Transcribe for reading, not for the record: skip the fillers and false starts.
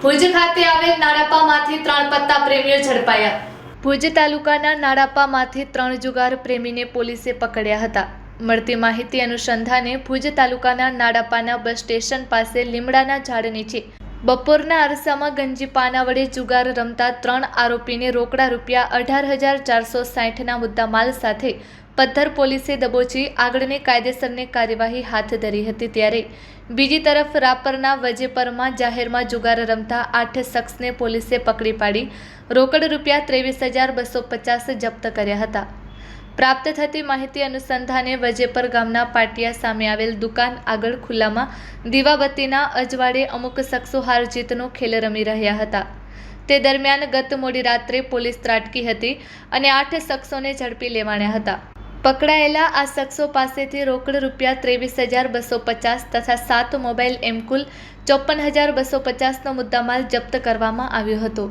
ભુજ ખાતે આવેલ નાડાપામાંથી 3 પત્તા પ્રેમીઓ ઝડપાયા। ભુજ તાલુકાના નાડાપામાંથી 3 જુગાર પ્રેમીને પોલીસે પકડ્યા હતા। મળતી માહિતી અનુસંધાને ભુજ તાલુકાના નાડાપાના બસ સ્ટેશન પાસે લીમડાના ઝાડ નીચે બપોરના અરસામાં ગંજી પાના વડે જુગાર રમતા 3 આરોપીને રોકડા રૂપિયા 18,460ના મુદ્દામાલ સાથે પથ્થર પોલીસે દબોચી આગળની કાયદેસરની કાર્યવાહી હાથ ધરી હતી। ત્યારે બીજી તરફ રાપરના વજેપરમાં જાહેરમાં જુગાર રમતા 8 શખ્સને પોલીસે પકડી પાડી રોકડ રૂપિયા 23,250 જપ્ત કર્યા હતા। પ્રાપ્ત થતી માહિતી અનુસંધાને વજેપર ગામના પાટિયા સામે આવેલ દુકાન આગળ ખુલ્લામાં દીવાબત્તીના અજવાળે અમુક શખ્સો હાર જીતનો ખેલ રમી રહ્યા હતા। તે દરમિયાન ગત મોડી રાત્રે પોલીસ ત્રાટકી હતી અને 8 શખ્સોને ઝડપી લેવાયા હતા। પકડાયેલા આ શખ્સો પાસેથી રોકડ રૂપિયા 23,250 તથા 7 મોબાઈલ એમ કુલ 54,250નો મુદ્દામાલ જપ્ત કરવામાં આવ્યો હતો।